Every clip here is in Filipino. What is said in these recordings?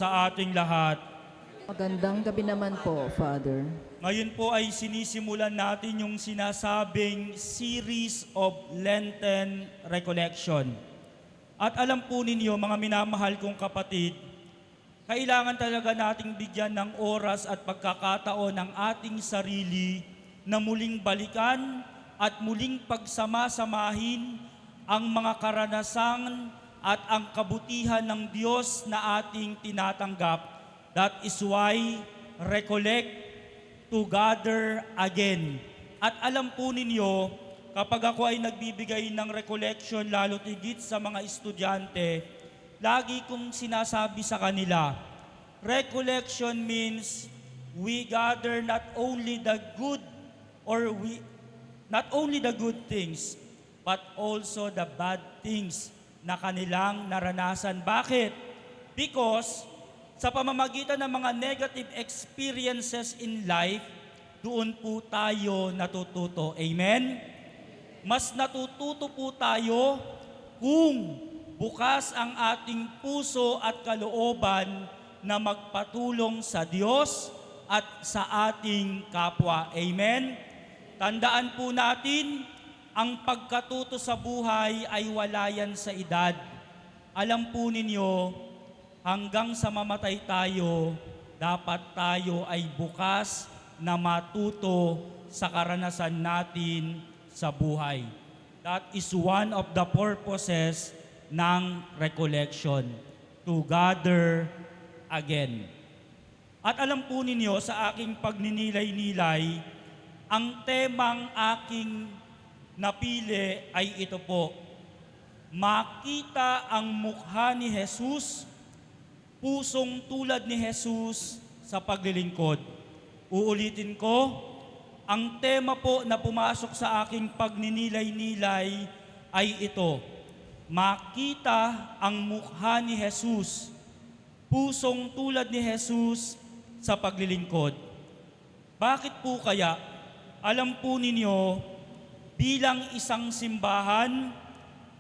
sa ating lahat. Magandang gabi naman po, Father. Ngayon po ay sinisimulan natin yung sinasabing series of Lenten Recollection. At alam po ninyo, mga minamahal kong kapatid, kailangan talaga nating bigyan ng oras at pagkakataon ng ating sarili na muling balikan at muling pagsama-samahin ang mga karanasan at ang kabutihan ng Diyos na ating tinatanggap. That is why recollect to gather again. At alam po ninyo, kapag ako ay nagbibigay ng recollection, lalo tigit sa mga estudyante, lagi kong sinasabi sa kanila, recollection means we gather not only the good not only the good things, but also the bad things na kanilang naranasan. Bakit? Because sa pamamagitan ng mga negative experiences in life, doon po tayo natututo. Amen? Mas natututo po tayo kung bukas ang ating puso at kalooban na magpatulong sa Diyos at sa ating kapwa. Amen? Tandaan po natin, ang pagkatuto sa buhay ay wala yan sa edad. Alam po ninyo, hanggang sa mamatay tayo, dapat tayo ay bukas na matuto sa karanasan natin sa buhay. That is one of the purposes ng recollection, to gather again. At alam po ninyo, sa aking pagninilay-nilay, ang temang aking napili ay ito po, makita ang mukha ni Jesus, pusong tulad ni Jesus sa paglilingkod. Uulitin ko, ang tema po na pumasok sa aking pagninilay-nilay ay ito, makita ang mukha ni Jesus, pusong tulad ni Jesus sa paglilingkod. Bakit po kaya? Alam po ninyo, bilang isang simbahan,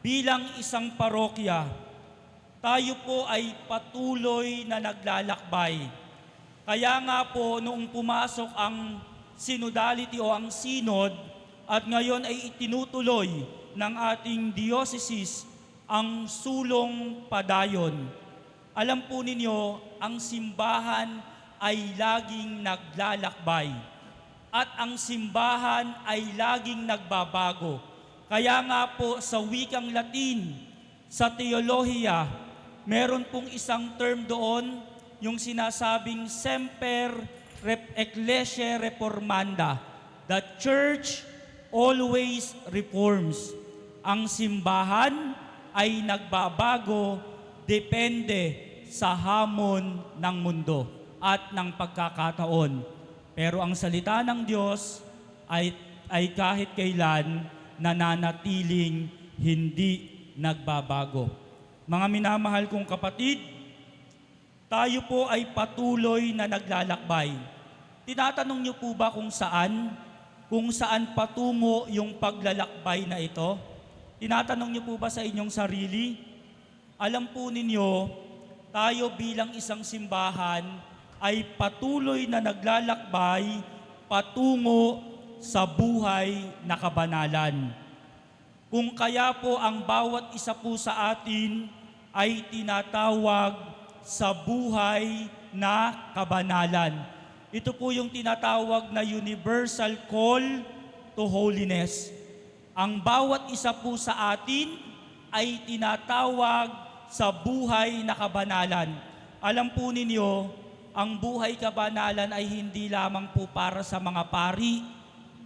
bilang isang parokya, tayo po ay patuloy na naglalakbay. Kaya nga po noong pumasok ang synodality o ang synod at ngayon ay itinutuloy ng ating diocese ang sulong padayon. Alam po ninyo, ang simbahan ay laging naglalakbay. At ang simbahan ay laging nagbabago. Kaya nga po sa wikang Latin, sa teolohiya, meron pong isang term doon, yung sinasabing semper ecclesiae reformanda. The church always reforms. Ang simbahan ay nagbabago depende sa hamon ng mundo at ng pagkakataon. Pero ang salita ng Diyos ay kahit kailan nananatiling hindi nagbabago. Mga minamahal kong kapatid, tayo po ay patuloy na naglalakbay. Tinatanong niyo po ba kung saan patungo yung paglalakbay na ito? Tinatanong niyo po ba sa inyong sarili? Alam po ninyo, tayo bilang isang simbahan ay patuloy na naglalakbay patungo sa buhay na kabanalan. Kung kaya po ang bawat isa po sa atin ay tinatawag sa buhay na kabanalan. Ito po yung tinatawag na universal call to holiness. Ang bawat isa po sa atin ay tinatawag sa buhay na kabanalan. Alam po ninyo, ang buhay kabanalan ay hindi lamang po para sa mga pari,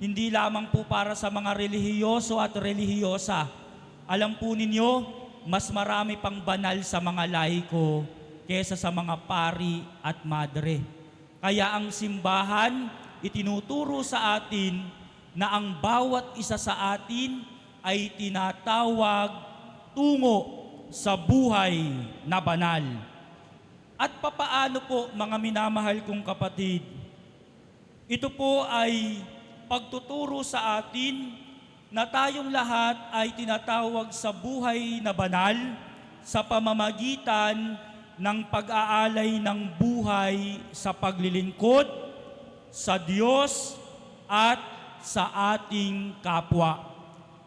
hindi lamang po para sa mga relihiyoso at relihiyosa. Alam po ninyo, mas marami pang banal sa mga laiko kesa sa mga pari at madre. Kaya ang simbahan itinuturo sa atin na ang bawat isa sa atin ay tinatawag tungo sa buhay na banal. At papaano po, mga minamahal kong kapatid, ito po ay pagtuturo sa atin na tayong lahat ay tinatawag sa buhay na banal sa pamamagitan ng pag-aalay ng buhay sa paglilingkod sa Diyos at sa ating kapwa.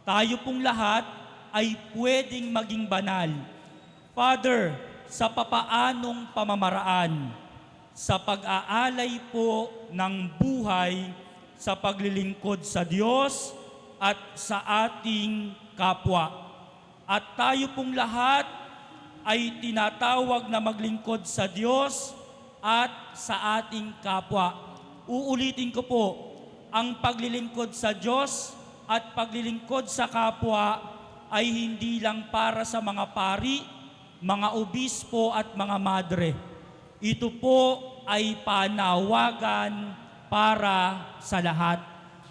Tayo pong lahat ay pwedeng maging banal. Father, sa papaanong pamamaraan, sa pag-aalay po ng buhay sa paglilingkod sa Diyos at sa ating kapwa. At tayo pong lahat ay tinatawag na maglingkod sa Diyos at sa ating kapwa. Uulitin ko po, ang paglilingkod sa Diyos at paglilingkod sa kapwa ay hindi lang para sa mga pari, mga obispo at mga madre. Ito po ay panawagan para sa lahat.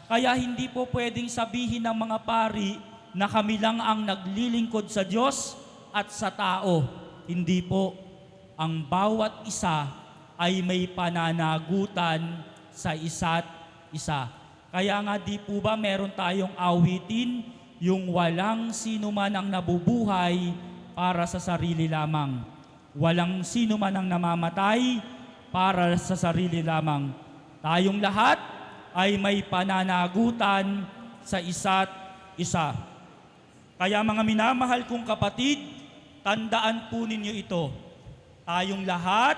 Kaya hindi po pwedeng sabihin ng mga pari na kami lang ang naglilingkod sa Diyos at sa tao. Hindi po. Ang bawat isa ay may pananagutan sa isa't isa. Kaya nga di po ba meron tayong awitin, yung walang sino man ang nabubuhay para sa sarili lamang. Walang sino man ang namamatay para sa sarili lamang. Tayong lahat ay may pananagutan sa isa't isa. Kaya mga minamahal kong kapatid, tandaan po ninyo ito. Tayong lahat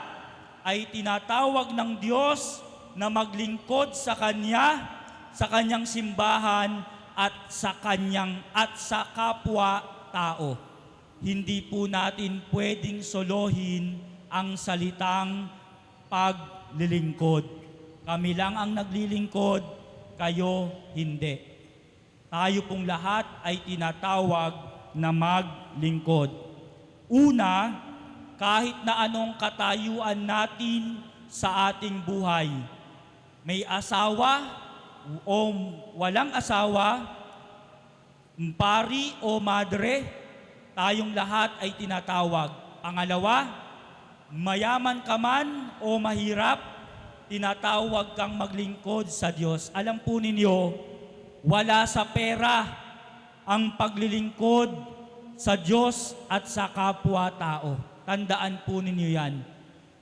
ay tinatawag ng Diyos na maglingkod sa Kanyang simbahan at sa kapwa-tao. Hindi po natin pwedeng solohin ang salitang paglilingkod. Kami lang ang naglilingkod, kayo hindi. Tayo pong lahat ay tinatawag na maglingkod. Una, kahit na anong katayuan natin sa ating buhay, may asawa o walang asawa, pari o madre, tayong lahat ay tinatawag. Pangalawa, mayaman ka man o mahirap, tinatawag kang maglingkod sa Diyos. Alam po ninyo, wala sa pera ang paglilingkod sa Diyos at sa kapwa-tao. Tandaan po ninyo yan.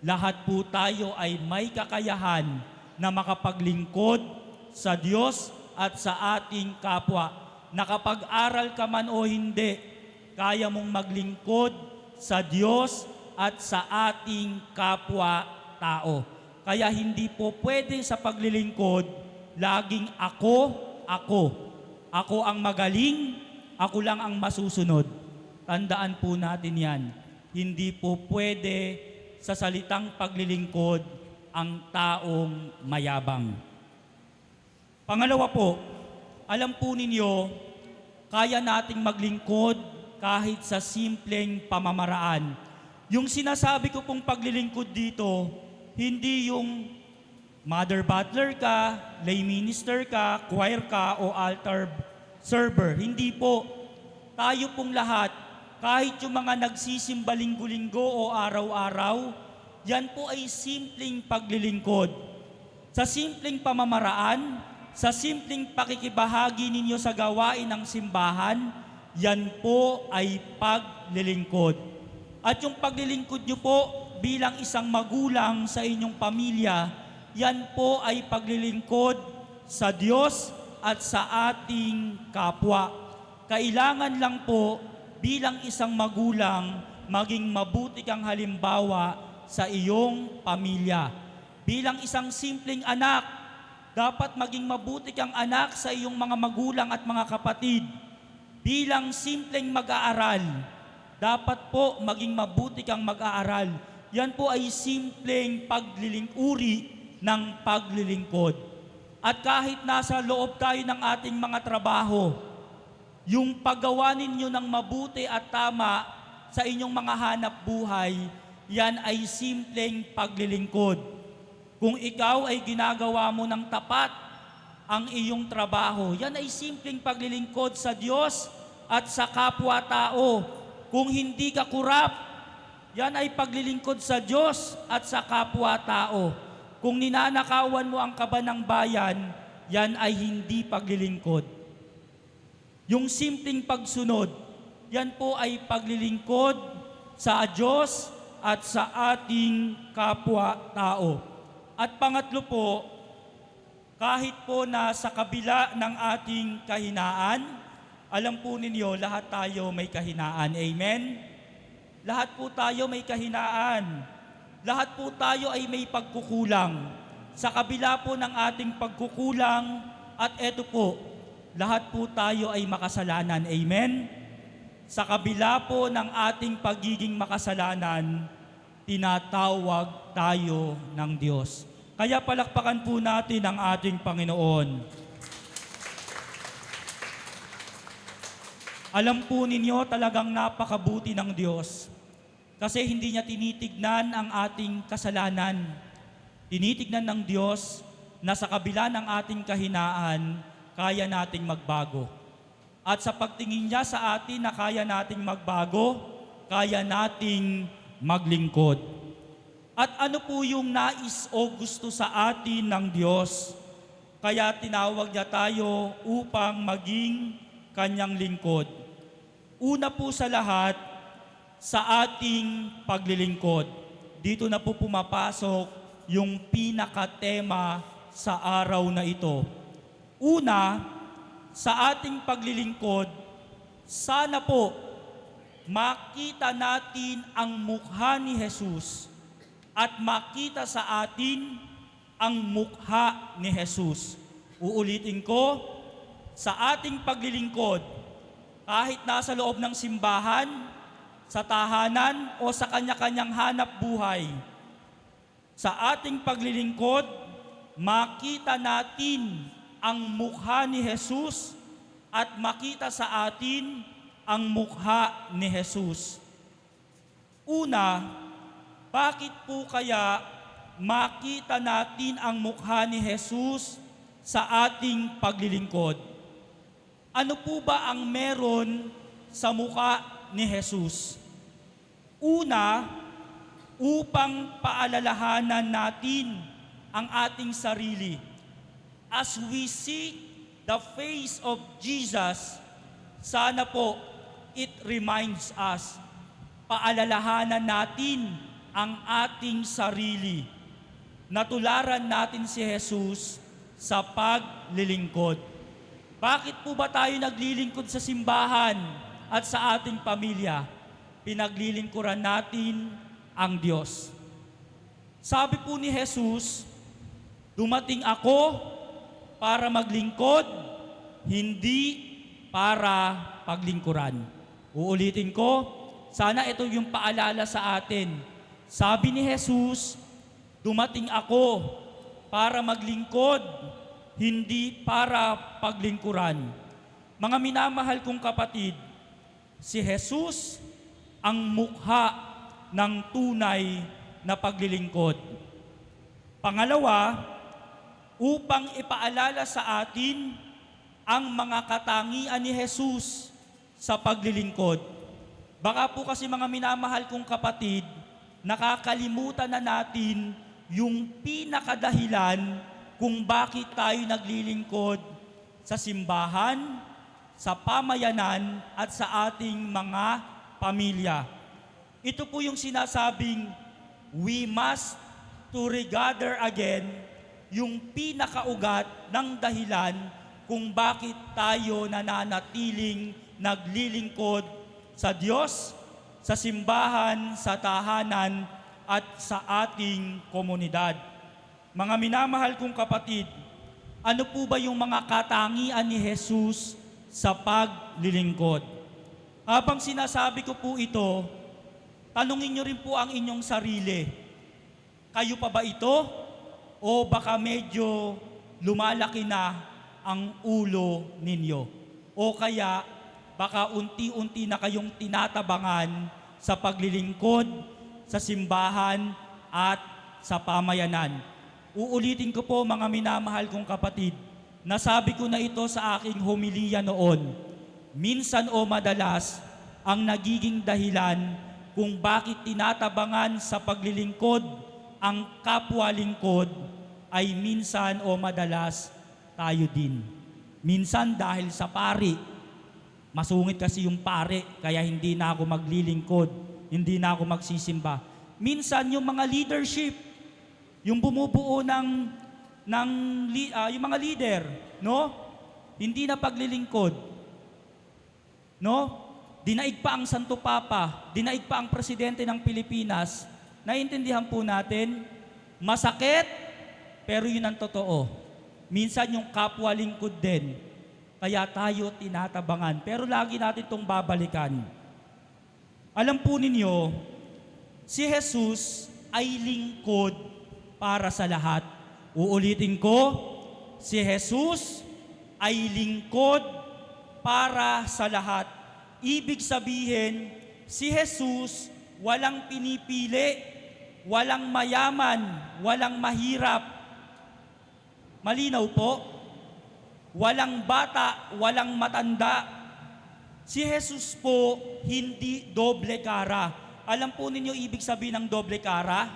Lahat po tayo ay may kakayahan na makapaglingkod sa Diyos at sa ating kapwa. Nakapag-aral ka man o hindi, kaya mong maglingkod sa Diyos at sa ating kapwa-tao. Kaya hindi po pwede sa paglilingkod, laging ako ang magaling, ako lang ang masusunod. Tandaan po natin yan. Hindi po pwede sa salitang paglilingkod ang taong mayabang. Pangalawa po, alam po ninyo, kaya nating maglingkod kahit sa simpleng pamamaraan. Yung sinasabi ko pong paglilingkod dito, hindi yung mother butler ka, lay minister ka, choir ka, o altar server. Hindi po. Tayo pong lahat, kahit yung mga nagsisimba linggo-linggo o araw-araw, yan po ay simpleng paglilingkod. Sa simpleng pamamaraan, sa simpleng pakikibahagi ninyo sa gawain ng simbahan, yan po ay paglilingkod. At yung paglilingkod nyo po bilang isang magulang sa inyong pamilya, yan po ay paglilingkod sa Diyos at sa ating kapwa. Kailangan lang po bilang isang magulang maging mabuti kang halimbawa sa iyong pamilya. Bilang isang simpleng anak, dapat maging mabuti kang anak sa iyong mga magulang at mga kapatid. Bilang simpleng mag-aaral, dapat po maging mabuti kang mag-aaral. Yan po ay simpleng paglilingkuri ng paglilingkod. At kahit nasa loob tayo ng ating mga trabaho, yung paggawa ninyo ng mabuti at tama sa inyong mga hanap buhay, yan ay simpleng paglilingkod. Kung ikaw ay ginagawa mo ng tapat ang iyong trabaho, yan ay simpleng paglilingkod sa Diyos at sa kapwa-tao. Kung hindi ka kurap, yan ay paglilingkod sa Diyos at sa kapwa-tao. Kung ninanakawan mo ang kaba ng bayan, yan ay hindi paglilingkod. Yung simpleng pagsunod, yan po ay paglilingkod sa Diyos at sa ating kapwa-tao. At pangatlo po, kahit po na sa kabila ng ating kahinaan, alam po ninyo, lahat tayo may kahinaan. Amen? Lahat po tayo may kahinaan. Lahat po tayo ay may pagkukulang. Sa kabila po ng ating pagkukulang, at eto po, lahat po tayo ay makasalanan. Amen? Sa kabila po ng ating pagiging makasalanan, tinatawag tayo ng Diyos. Kaya palakpakan po natin ang ating Panginoon. Alam po ninyo, talagang napakabuti ng Diyos. Kasi hindi niya tinitignan ang ating kasalanan. Tinitignan ng Diyos na sa kabila ng ating kahinaan, kaya nating magbago. At sa pagtingin niya sa atin na kaya nating magbago, kaya nating maglingkod. At ano po yung nais o gusto sa atin ng Diyos? Kaya tinawag niya tayo upang maging kanyang lingkod. Una po sa lahat, sa ating paglilingkod. Dito na po pumapasok yung pinakatema sa araw na ito. Una, sa ating paglilingkod, sana po makita natin ang mukha ni Jesus at makita sa atin ang mukha ni Jesus. Uulitin ko, sa ating paglilingkod, kahit nasa loob ng simbahan, sa tahanan o sa kanya-kanyang hanap buhay, sa ating paglilingkod, makita natin ang mukha ni Jesus at makita sa atin ang mukha ni Jesus. Una, bakit po kaya makita natin ang mukha ni Jesus sa ating paglilingkod? Ano po ba ang meron sa mukha ni Jesus? Una, upang paalalahanan natin ang ating sarili. As we see the face of Jesus, sana po it reminds us, paalalahanan natin ang ating sarili. Natularan natin si Jesus sa paglilingkod. Bakit po ba tayo naglilingkod sa simbahan at sa ating pamilya? Pinaglilingkuran natin ang Diyos. Sabi po ni Jesus, dumating ako para maglingkod, hindi para paglingkuran. Uulitin ko, sana ito yung paalala sa atin. Sabi ni Jesus, dumating ako para maglingkod, hindi para paglingkuran. Mga minamahal kong kapatid, si Jesus ang mukha ng tunay na paglilingkod. Pangalawa, upang ipaalala sa atin ang mga katangian ni Jesus sa paglilingkod. Baka po kasi mga minamahal kong kapatid, nakakalimutan na natin yung pinakadahilan kung bakit tayo naglilingkod sa simbahan, sa pamayanan at sa ating mga pamilya. Ito po yung sinasabing we must to regather again, yung pinakaugat ng dahilan kung bakit tayo nananatiling naglilingkod sa Diyos, sa simbahan, sa tahanan, at sa ating komunidad. Mga minamahal kong kapatid, ano po ba yung mga katangian ni Jesus sa paglilingkod? Habang sinasabi ko po ito, tanungin niyo rin po ang inyong sarili. Kayo pa ba ito? O baka medyo lumalaki na ang ulo ninyo? O kaya baka unti-unti na kayong tinatabangan sa paglilingkod, sa simbahan at sa pamayanan. Uulitin ko po mga minamahal kong kapatid, nasabi ko na ito sa aking homilya noon. Minsan o madalas, ang nagiging dahilan kung bakit tinatabangan sa paglilingkod ang kapwa-lingkod ay minsan o madalas tayo din. Minsan dahil sa pari, masungit kasi yung pare, kaya hindi na ako maglilingkod, hindi na ako magsisimba. Minsan yung mga leadership, yung bumubuo yung mga leader, no? Hindi na paglilingkod, no? Dinaig pa ang Santo Papa, dinaig pa ang presidente ng Pilipinas. Naiintindihan po natin, masakit, pero yun ang totoo. Minsan yung kapwa lingkod din, kaya tayo tinatabangan. Pero lagi natin itong babalikan. Alam po ninyo, si Jesus ay lingkod para sa lahat. Uulitin ko, si Jesus ay lingkod para sa lahat. Ibig sabihin, si Jesus walang pinipili, walang mayaman, walang mahirap. Malinaw po? Walang bata, walang matanda. Si Jesus po hindi doble cara. Alam po ninyo ibig sabihin ng doble cara?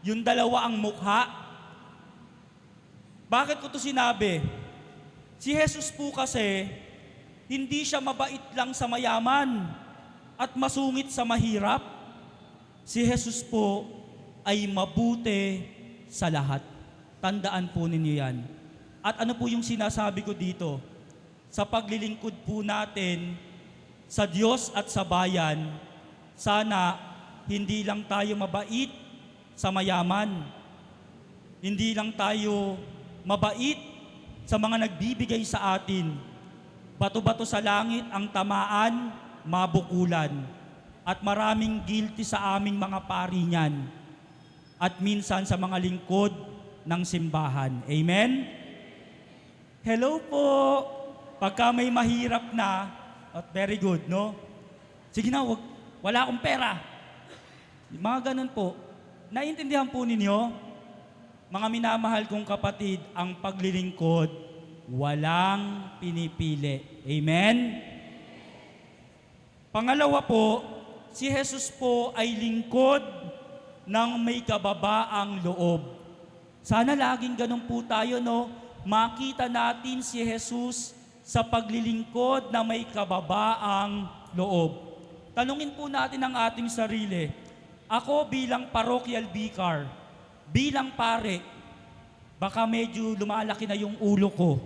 Yung dalawa ang mukha. Bakit ko to sinabi? Si Jesus po kasi, hindi siya mabait lang sa mayaman at masungit sa mahirap. Si Jesus po ay mabuti sa lahat. Tandaan po ninyo yan. At ano po yung sinasabi ko dito? Sa paglilingkod po natin sa Diyos at sa bayan, sana hindi lang tayo mabait sa mayaman. Hindi lang tayo mabait sa mga nagbibigay sa atin. Bato-bato sa langit ang tamaan, mabukulan. At maraming guilty sa aming mga pari niyan. At minsan sa mga lingkod ng simbahan. Amen? Hello po! Pagka may mahirap na, at very good, no? Sige na, wala akong pera. Mga ganun po. Naiintindihan po ninyo, mga minamahal kong kapatid, ang paglilingkod, walang pinipili. Amen? Pangalawa po, si Jesus po ay lingkod ng may kababaang loob. Sana laging ganun po tayo, no? Makita natin si Jesus sa paglilingkod na may kababaang loob. Tanungin po natin ang ating sarili. Ako bilang parochial vicar, bilang pare, baka medyo lumalaki na yung ulo ko.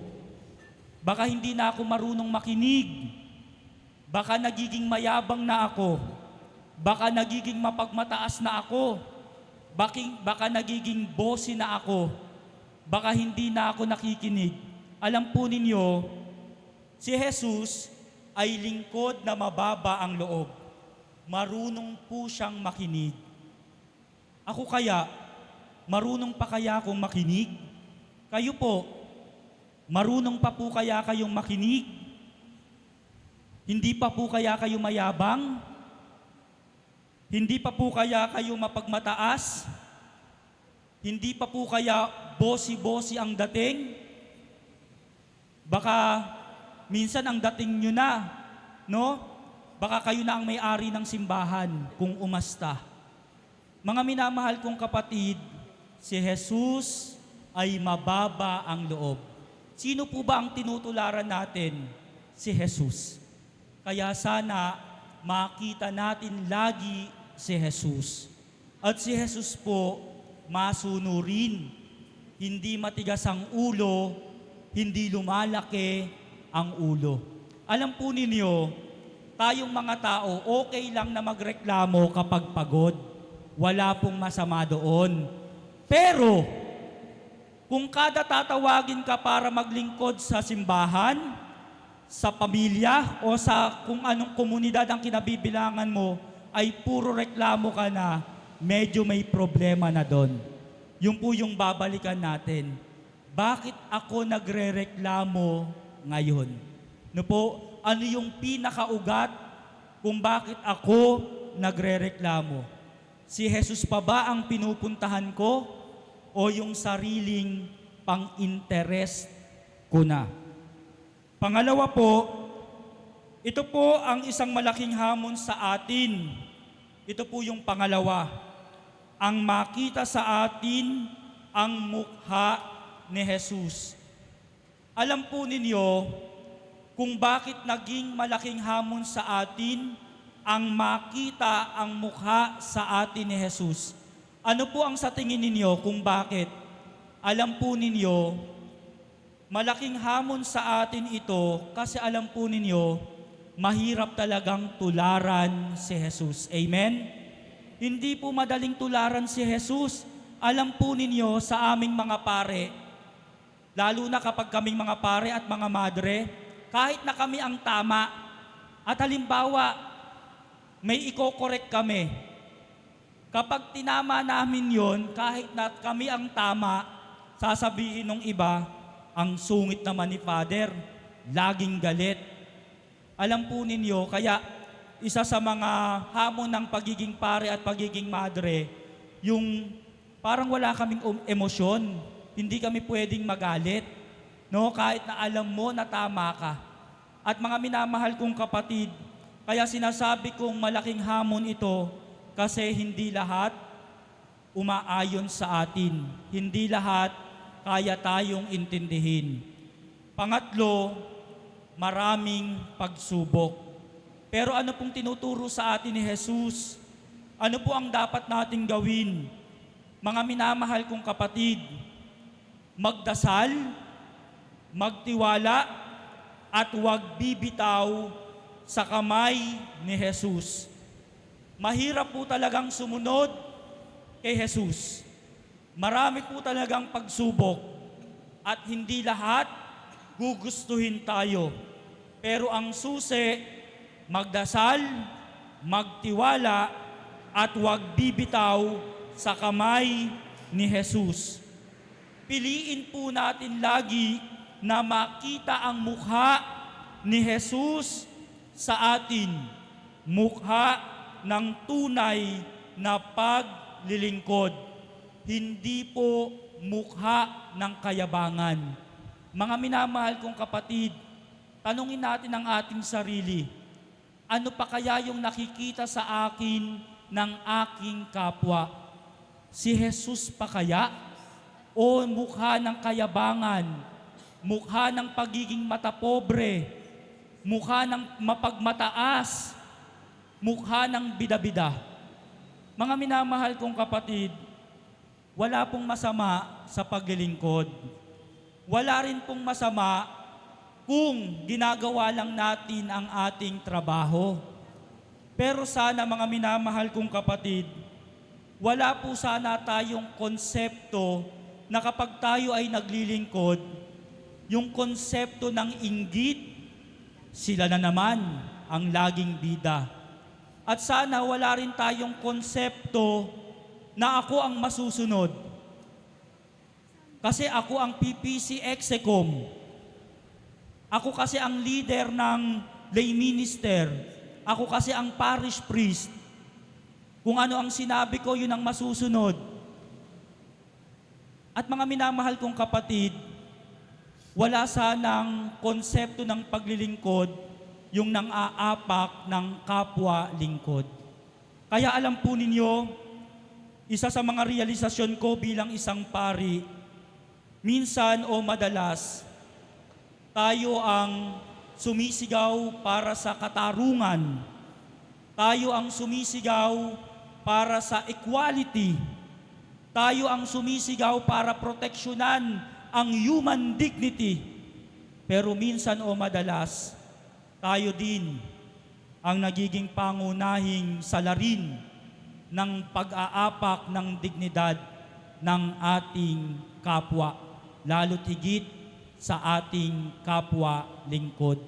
Baka hindi na ako marunong makinig. Baka nagiging mayabang na ako. Baka nagiging mapagmataas na ako. Baka nagiging bossy na ako. Baka hindi na ako nakikinig. Alam po ninyo, si Jesus ay lingkod na mababa ang loob. Marunong po siyang makinig. Ako kaya, marunong pa kaya akong makinig? Kayo po, marunong pa po kaya kayong makinig? Hindi pa po kaya kayo mayabang? Hindi pa po kaya kayo mapagmataas? Hindi pa po kaya bossy-bossy ang dating? Baka minsan ang dating nyo na, no? Baka kayo na ang may-ari ng simbahan kung umasta. Mga minamahal kong kapatid, si Jesus ay mababa ang loob. Sino po ba ang tinutularan natin? Si Jesus. Kaya sana makita natin lagi si Jesus. At si Jesus po, masunurin. Hindi matigas ang ulo, hindi lumalaki ang ulo. Alam po ninyo, tayong mga tao, okay lang na magreklamo kapag pagod. Wala pong masama doon. Pero, kung kada tatawagin ka para maglingkod sa simbahan, sa pamilya, o sa kung anong komunidad ang kinabibilangan mo, ay puro reklamo ka na, medyo may problema na doon. Yun po yung babalikan natin. Bakit ako nagrereklamo ngayon? No po, ano yung pinakaugat kung bakit ako nagrereklamo? Si Jesus pa ba ang pinupuntahan ko o yung sariling pang-interest ko na? Pangalawa po, ito po ang isang malaking hamon sa atin. Ito po yung pangalawa. Ang makita sa atin ang mukha ni Jesus. Alam po ninyo kung bakit naging malaking hamon sa atin ang makita ang mukha sa atin ni Jesus. Ano po ang sa tingin ninyo kung bakit? Alam po ninyo, malaking hamon sa atin ito kasi alam po ninyo, mahirap talagang tularan si Jesus. Amen? Hindi po madaling tularan si Jesus. Alam po ninyo sa aming mga pare, lalo na kapag kaming mga pare at mga madre, kahit na kami ang tama, at halimbawa, may iko-correct kami. Kapag tinama namin yon, kahit na kami ang tama, sasabihin ng iba, ang sungit naman ni Father, laging galit. Alam po ninyo, kaya isa sa mga hamon ng pagiging pare at pagiging madre, yung parang wala kaming emosyon, hindi kami pwedeng magalit, no? Kahit na alam mo na tama ka. At mga minamahal kong kapatid, kaya sinasabi kong malaking hamon ito kasi hindi lahat umaayon sa atin. Hindi lahat kaya tayong intindihin. Pangatlo, maraming pagsubok. Pero ano pong tinuturo sa atin ni Jesus? Ano po ang dapat nating gawin? Mga minamahal kong kapatid, magdasal, magtiwala, at huwag bibitaw sa kamay ni Jesus. Mahirap po talagang sumunod kay Jesus. Marami po talagang pagsubok at hindi lahat gugustuhin tayo. Pero ang susi, magdasal, magtiwala, at huwag bibitaw sa kamay ni Jesus. Piliin po natin lagi na makita ang mukha ni Jesus sa atin, mukha ng tunay na paglilingkod, hindi po mukha ng kayabangan. Mga minamahal kong kapatid, tanungin natin ang ating sarili, ano pa kaya yung nakikita sa akin ng aking kapwa? Si Jesus pa kaya? O mukha ng kayabangan, mukha ng pagiging matapobre, mukha ng mapagmataas, mukha ng bida-bida. Mga minamahal kong kapatid, wala pong masama sa paglilingkod. Wala rin pong masama kung ginagawa lang natin ang ating trabaho. Pero sana mga minamahal kong kapatid, wala po sana tayong konsepto na kapag tayo ay naglilingkod, yung konsepto ng inggit, sila na naman ang laging bida. At sana wala rin tayong konsepto na ako ang masusunod. Kasi ako ang PPC Execom. Ako kasi ang leader ng lay minister. Ako kasi ang parish priest. Kung ano ang sinabi ko, yun ang masusunod. At mga minamahal kong kapatid, wala sanang konsepto ng paglilingkod yung nang-aapak ng kapwa lingkod. Kaya alam po ninyo, isa sa mga realisasyon ko bilang isang pari, minsan o madalas, tayo ang sumisigaw para sa katarungan. Tayo ang sumisigaw para sa equality. Tayo ang sumisigaw para proteksyonan ang human dignity. Pero minsan o madalas, tayo din ang nagiging pangunahing salarin ng pag-aapak ng dignidad ng ating kapwa, lalo't higit sa ating kapwa lingkod.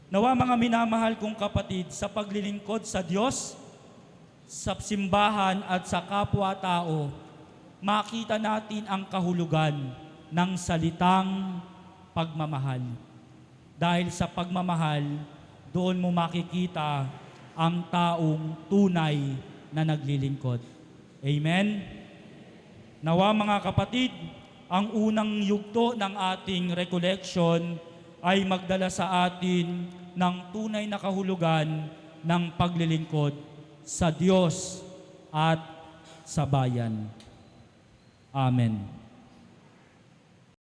Nawa mga minamahal kong kapatid, sa paglilingkod sa Diyos, sa simbahan at sa kapwa-tao, makita natin ang kahulugan ng salitang pagmamahal. Dahil sa pagmamahal, doon mo makikita ang taong tunay na naglilingkod. Amen? Nawa mga kapatid, ang unang yugto ng ating recollection ay magdala sa atin ng tunay na kahulugan ng paglilingkod sa Diyos at sa bayan. Amen.